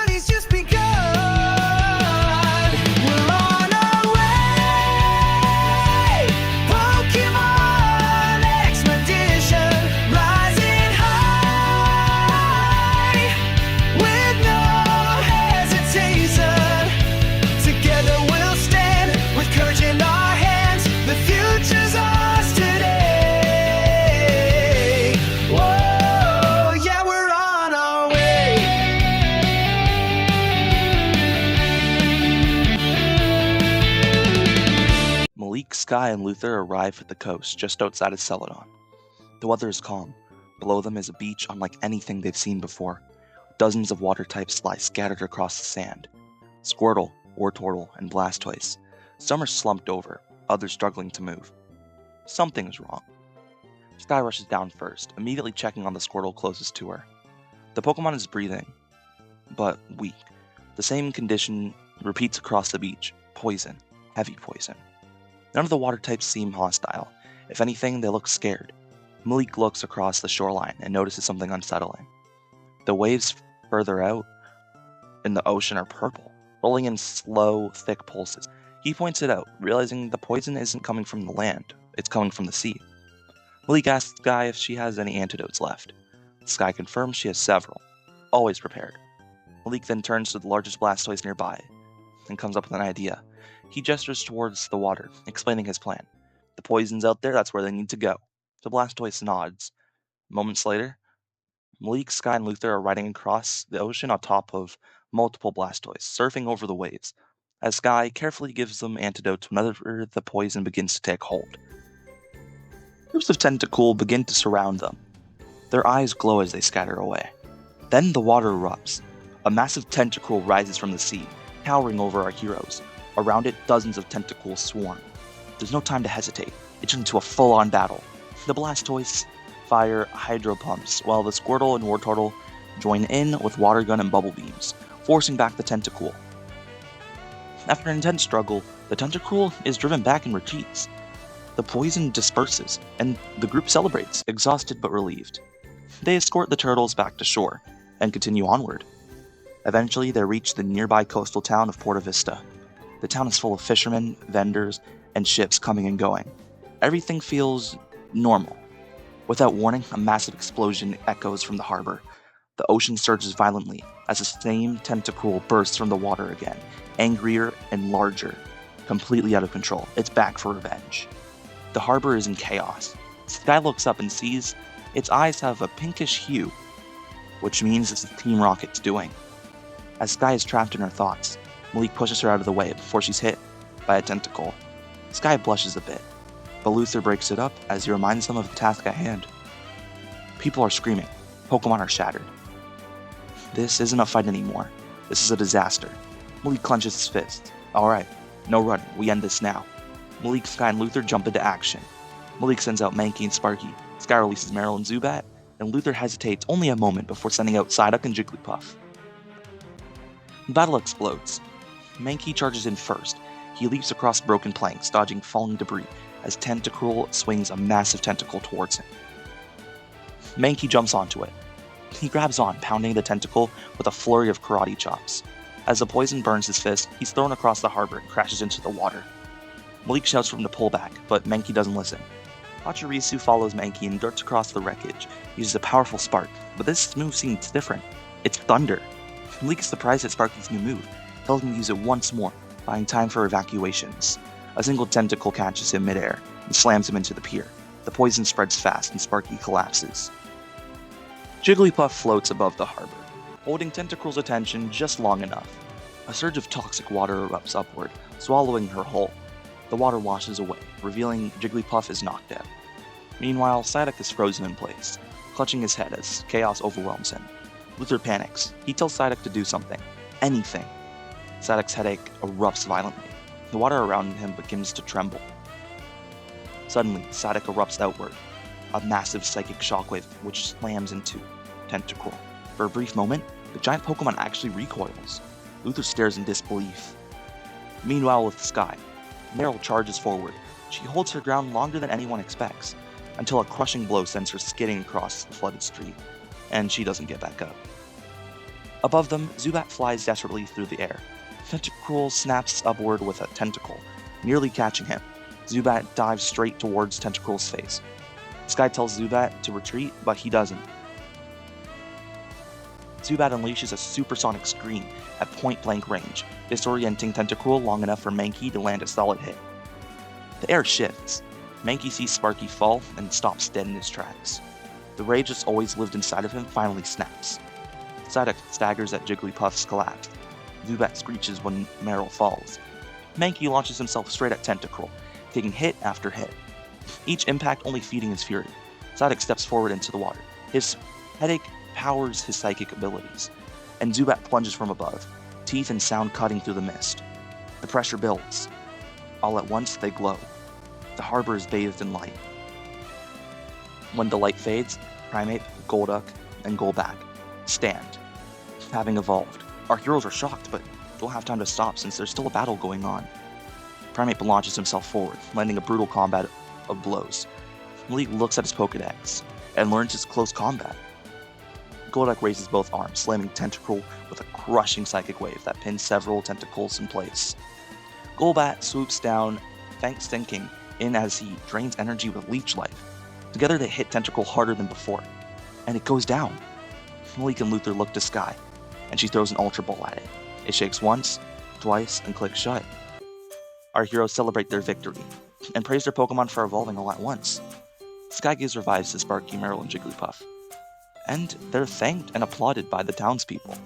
journey's just begun. We're on our way. Pokemon expedition, rising high with no hesitation. Together we'll stand with courage in our hands. The future's ours today. Whoa, yeah, we're on our way. Malik, Sky, and Luther arrive at the coast just outside of Celadon. The weather is calm. Below them is a beach unlike anything they've seen before. Dozens of water types lie scattered across the sand. Squirtle, Wartortle, and Blastoise. Some are slumped over, others struggling to move. Something is wrong. Sky rushes down first, immediately checking on the Squirtle closest to her. The Pokemon is breathing, but weak. The same condition repeats across the beach. Poison. Heavy poison. None of the water types seem hostile. If anything, they look scared. Malik looks across the shoreline and notices something unsettling. The waves further out in the ocean are purple, rolling in slow, thick pulses. He points it out, realizing the poison isn't coming from the land, it's coming from the sea. Malik asks Sky if she has any antidotes left. Sky confirms she has several, always prepared. Malik then turns to the largest Blastoise nearby and comes up with an idea. He gestures towards the water, explaining his plan. The poison's out there, that's where they need to go. The Blastoise nods. Moments later, Malik, Sky, and Luther are riding across the ocean on top of multiple Blastoise, surfing over the waves, as Sky carefully gives them antidotes whenever the poison begins to take hold. Groups of Tentacool begin to surround them. Their eyes glow as they scatter away. Then the water erupts. A massive Tentacool rises from the sea, towering over our heroes. Around it, dozens of Tentacool swarm. There's no time to hesitate. It turns into a full-on battle. The Blastoise fire hydro pumps, while the Squirtle and Wartortle join in with water gun and bubble beams, forcing back the Tentacool. After an intense struggle, the Tentacool is driven back and retreats. The poison disperses, and the group celebrates, exhausted but relieved. They escort the turtles back to shore, and continue onward. Eventually, they reach the nearby coastal town of Porta Vista. The town is full of fishermen, vendors, and ships coming and going. Everything feels normal. Without warning, a massive explosion echoes from the harbor. The ocean surges violently as the same Tentacool bursts from the water again, angrier and larger, completely out of control. It's back for revenge. The harbor is in chaos. Sky looks up and sees its eyes have a pinkish hue, which means it's Team Rocket's doing. As Sky is trapped in her thoughts, Malik pushes her out of the way before she's hit by a tentacle. Sky blushes a bit, but Luther breaks it up as he reminds them of the task at hand. People are screaming. Pokemon are shattered. This isn't a fight anymore. This is a disaster. Malik clenches his fist. Alright, no running. We end this now. Malik, Sky, and Luther jump into action. Malik sends out Mankey and Sparky. Sky releases Meryl and Zubat, and Luther hesitates only a moment before sending out Psyduck and Jigglypuff. The battle explodes. Mankey charges in first. He leaps across broken planks, dodging falling debris, as Tentacool swings a massive tentacle towards him. Mankey jumps onto it. He grabs on, pounding the tentacle with a flurry of karate chops. As the poison burns his fist, he's thrown across the harbor and crashes into the water. Malik shouts for him to pull back, but Mankey doesn't listen. Pachirisu follows Mankey and darts across the wreckage. He uses a powerful spark, but this move seems different. It's thunder. Malik is surprised at Sparky's new move, tells him to use it once more, buying time for evacuations. A single tentacle catches him midair and slams him into the pier. The poison spreads fast and Sparky collapses. Jigglypuff floats above the harbor, holding Tentacool's attention just long enough. A surge of toxic water erupts upward, swallowing her whole. The water washes away, revealing Jigglypuff is knocked out. Meanwhile, Psyduck is frozen in place, clutching his head as chaos overwhelms him. Luther panics. He tells Psyduck to do something. Anything. Psyduck's headache erupts violently. The water around him begins to tremble. Suddenly, Psyduck erupts outward, a massive psychic shockwave which slams into Tentacool. For a brief moment, the giant Pokemon actually recoils. Luther stares in disbelief. Meanwhile, with Sky, Meryl charges forward. She holds her ground longer than anyone expects, until a crushing blow sends her skidding across the flooded street, and she doesn't get back up. Above them, Zubat flies desperately through the air. Tentacruel snaps upward with a tentacle, nearly catching him. Zubat dives straight towards Tentacruel's face. Sky tells Zubat to retreat, but he doesn't. Zubat unleashes a supersonic scream at point-blank range, disorienting Tentacruel long enough for Mankey to land a solid hit. The air shifts. Mankey sees Sparky fall and stops dead in his tracks. The rage that's always lived inside of him finally snaps. Sada staggers at Jigglypuff's collapse. Zubat screeches when Meryl falls. Mankey launches himself straight at Tentacruel, taking hit after hit, each impact only feeding his fury. Sada steps forward into the water. His headache powers his psychic abilities, and Zubat plunges from above, teeth and sound cutting through the mist. The pressure builds. All at once, they glow. The harbor is bathed in light. When the light fades, Primeape, Golduck, and Golbat stand, having evolved. Our heroes are shocked, but don't have time to stop since there's still a battle going on. Primeape launches himself forward, landing a brutal combat of blows. Malik looks at his Pokedex and learns his close combat. Golduck raises both arms, slamming Tentacruel with a crushing psychic wave that pins several tentacles in place. Golbat swoops down, thinking in as he drains energy with Leech Life. Together they hit Tentacruel harder than before, and it goes down. Malik and Luther look to Sky, and she throws an Ultra Ball at it. It shakes once, twice, and clicks shut. Our heroes celebrate their victory, and praise their Pokemon for evolving all at once. Sky gives revives to Sparky, Meryl, and Jigglypuff, and they're thanked and applauded by the townspeople.